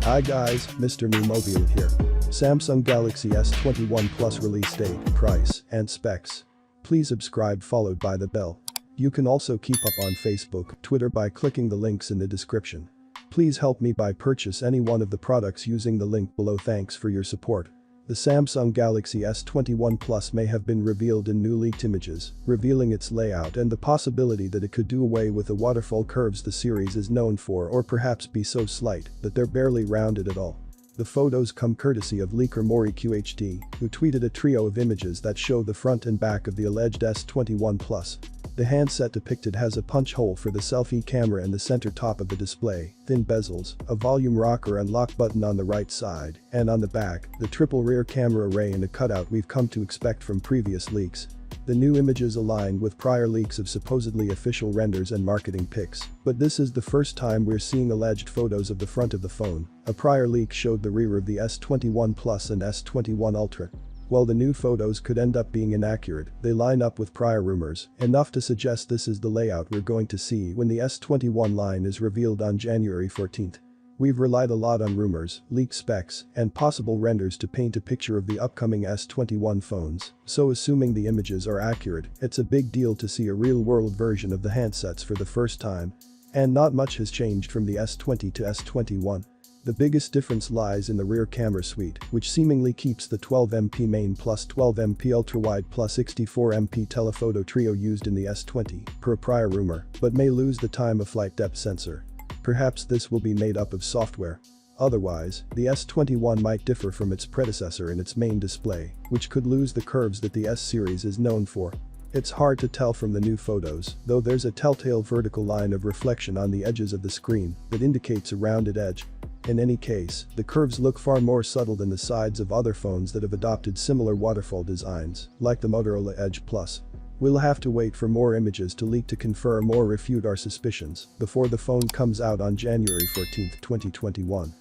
Hi guys, Mrnewmobile here. Samsung Galaxy S21 Plus release date, price, and specs. Please subscribe followed by the bell. You can also keep up on Facebook, Twitter by clicking the links in the description. Please help me by purchase any one of the products using the link below. Thanks for your support. The Samsung Galaxy S21 Plus may have been revealed in new leaked images, revealing its layout and the possibility that it could do away with the waterfall curves the series is known for, or perhaps be so slight that they're barely rounded at all. The photos come courtesy of leaker Mrnewmobile, who tweeted a trio of images that show the front and back of the alleged S21 Plus. The handset depicted has a punch hole for the selfie camera in the center top of the display, thin bezels, a volume rocker and lock button on the right side, and on the back, the triple rear camera array and a cutout we've come to expect from previous leaks. The new images align with prior leaks of supposedly official renders and marketing pics, but this is the first time we're seeing alleged photos of the front of the phone. A prior leak showed the rear of the S21 Plus and S21 Ultra. While the new photos could end up being inaccurate, they line up with prior rumors, enough to suggest this is the layout we're going to see when the S21 line is revealed on January 14th. We've relied a lot on rumors, leaked specs, and possible renders to paint a picture of the upcoming S21 phones, so assuming the images are accurate, it's a big deal to see a real-world version of the handsets for the first time. And not much has changed from the S20 to S21. The biggest difference lies in the rear camera suite, which seemingly keeps the 12MP main plus 12MP ultrawide plus 64MP telephoto trio used in the S20, per a prior rumor, but may lose the time-of-flight depth sensor. Perhaps this will be made up of software. Otherwise, the S21 might differ from its predecessor in its main display, which could lose the curves that the S series is known for. It's hard to tell from the new photos, though there's a telltale vertical line of reflection on the edges of the screen that indicates a rounded edge. In any case, the curves look far more subtle than the sides of other phones that have adopted similar waterfall designs, like the Motorola Edge Plus. We'll have to wait for more images to leak to confirm or refute our suspicions before the phone comes out on January 14, 2021.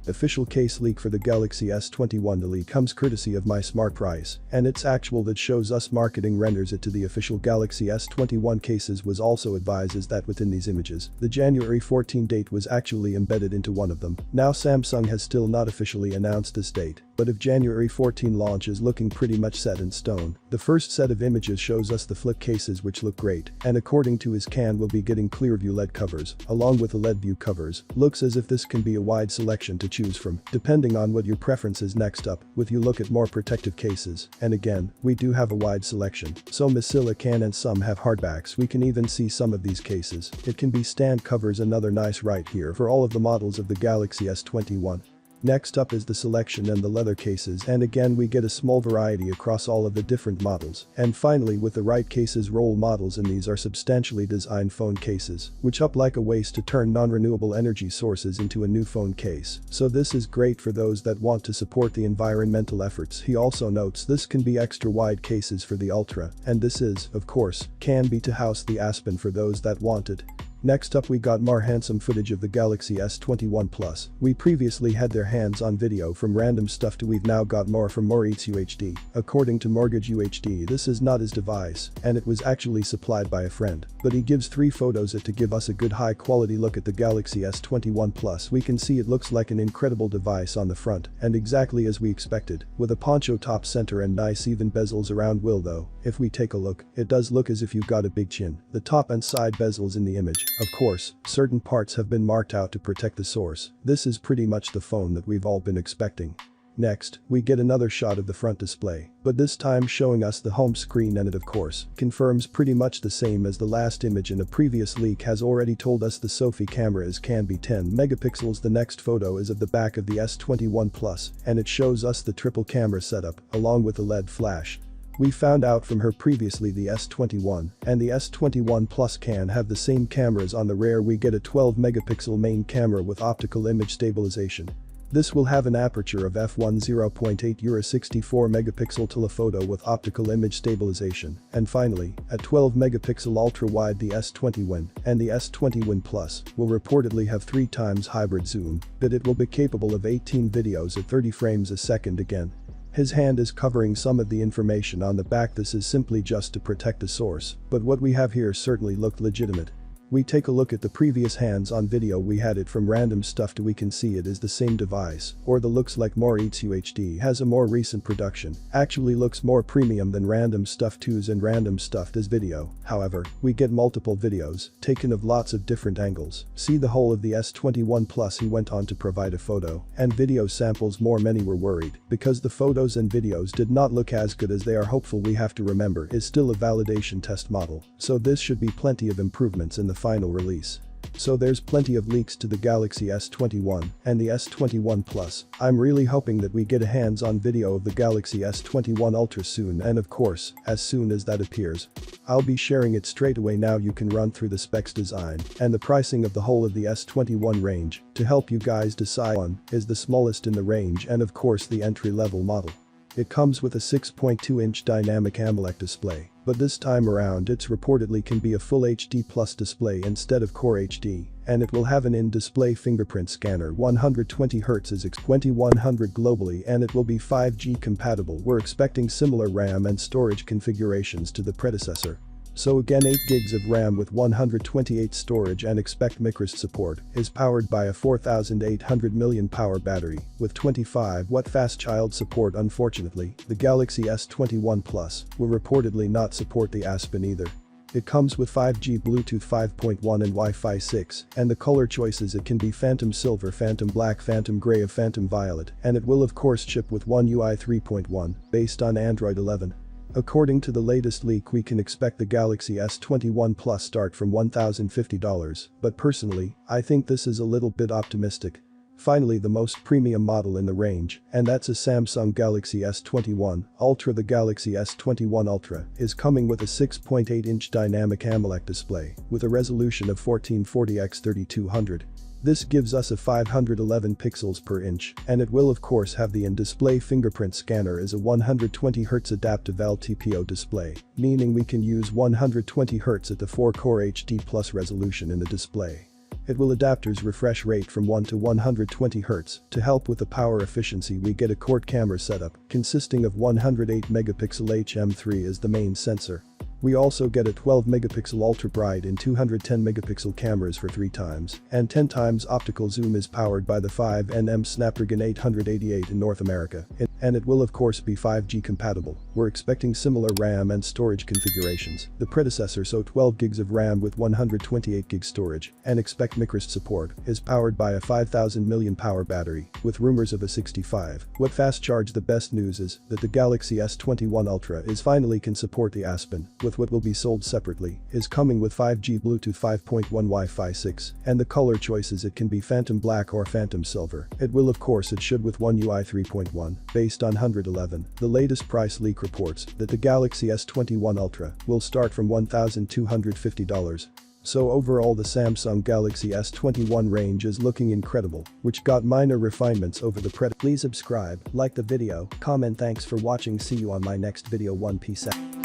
Official case leak for the Galaxy S21 leak comes courtesy of MySmartPrice, and it's actual that shows us marketing renders it to the official Galaxy S21 cases was also advises that within these images, the January 14 date was actually embedded into one of them. Now Samsung has still not officially announced this date, but if January 14 launch is looking pretty much set in stone. The first set of images shows us the flip cases which look great, and according to his can we'll be getting Clearview LED covers, along with the LED view covers. Looks as if this can be a wide selection to choose from, depending on what your preference is. Next up, with you look at more protective cases, and again, we do have a wide selection. So Mozilla can and some have hardbacks. We can even see some of these cases. It can be stand covers, another nice right here for all of the models of the Galaxy S21. Next up is the selection and the leather cases, and again we get a small variety across all of the different models. And finally, with the right cases, role models in these are substantially designed phone cases, which up like a waste to turn non-renewable energy sources into a new phone case. So this is great for those that want to support the environmental efforts. He also notes this can be extra wide cases for the Ultra, and this is, of course, can be to house the Aspen for those that want it. Next up we got more handsome footage of the Galaxy S21 Plus. We previously had their hands on video from random stuff to we've now got more from Mrnewmobile. According to Mrnewmobile, this is not his device, and it was actually supplied by a friend. But he gives 3 photos to give us a good high quality look at the Galaxy S21 Plus. We can see it looks like an incredible device on the front, and exactly as we expected, with a poncho top center and nice even bezels around. Though, if we take a look, it does look as if you've got a big chin. The top and side bezels in the image. Of course, certain parts have been marked out to protect the source. This is pretty much the phone that we've all been expecting. Next, we get another shot of the front display, but this time showing us the home screen, and it of course confirms pretty much the same as the last image in a previous leak has already told us the selfie camera can be 10 megapixels. The next photo is of the back of the S21 Plus, and it shows us the triple camera setup, along with a LED flash. We found out from her previously the S21 and the S21 Plus can have the same cameras on the rear. We get a 12 megapixel main camera with optical image stabilization. This will have an aperture of f1.0.8 64 megapixel telephoto with optical image stabilization. And finally, a 12 megapixel ultra wide. The S21 and the S21 Plus will reportedly have 3 times hybrid zoom, but it will be capable of 18 videos at 30 frames a second. Again, his hand is covering some of the information on the back. This is simply just to protect the source, but what we have here certainly looked legitimate. We take a look at the previous hands-on video we had it from random stuff to we can see it is the same device, or the looks like more UHD has a more recent production, actually looks more premium than random stuff 2's and random stuff this video. However, we get multiple videos, taken of lots of different angles, see the whole of the S21 Plus. He went on to provide a photo and video samples more. Many were worried because the photos and videos did not look as good as they are. Hopeful we have to remember is still a validation test model, so this should be plenty of improvements in the final release. So there's plenty of leaks to the Galaxy S21 and the S21 Plus. I'm really hoping that we get a hands-on video of the Galaxy S21 Ultra soon, and of course, as soon as that appears, I'll be sharing it straight away. Now you can run through the specs, design, and the pricing of the whole of the S21 range to help you guys decide one is the smallest in the range and of course the entry-level model. It comes with a 6.2-inch dynamic AMOLED display, but this time around it's reportedly can be a full HD plus display instead of Core HD, and it will have an in-display fingerprint scanner. 120Hz is 2100 globally, and it will be 5G compatible. We're expecting similar RAM and storage configurations to the predecessor. So again, 8 gigs of RAM with 128 storage, and expect Microsoft support. Is powered by a 4800 mAh battery with 25W fast child support. Unfortunately, the Galaxy S21 Plus will reportedly not support the Aspen either. It comes with 5G Bluetooth 5.1 and Wi-Fi 6, and the color choices it can be Phantom Silver, Phantom Black, Phantom Gray or Phantom Violet, and it will of course ship with One UI 3.1 based on Android 11. According to the latest leak, we can expect the Galaxy S21 Plus start from $1,050, but personally, I think this is a little bit optimistic. Finally, the most premium model in the range, and that's a Samsung Galaxy S21 Ultra. The Galaxy S21 Ultra is coming with a 6.8-inch dynamic AMOLED display with a resolution of 1440x3200. This gives us a 511 pixels per inch, and it will of course have the in-display fingerprint scanner as a 120Hz adaptive LTPO display, meaning we can use 120Hz at the 4-core HD plus resolution in the display. It will adapters refresh rate from 1 to 120Hz. To help with the power efficiency, we get a quad camera setup consisting of 108 megapixel HM3 as the main sensor. We also get a 12 megapixel ultra bright and 210 megapixel cameras for 3 times and 10 times optical zoom. Is powered by the 5nm Snapdragon 888 in North America, and it will of course be 5G compatible. We're expecting similar RAM and storage configurations the predecessor, so 12 gigs of RAM with 128 gig storage, and expect Microsoft support. Is powered by a 5000 mAh battery with rumors of a 65W fast charge. The best news is that the Galaxy S21 Ultra is finally can support the Aspen, with what will be sold separately, is coming with 5G Bluetooth 5.1 Wi-Fi 6, and the color choices it can be Phantom Black or Phantom Silver. It will of course it should with One UI 3.1 based on 111. The latest price leak reports that the Galaxy S21 Ultra will start from $1,250. So overall the Samsung Galaxy S21 range is looking incredible, which got minor refinements over the Please subscribe, like the video, comment. Thanks for watching. See you on my next video. One piece out.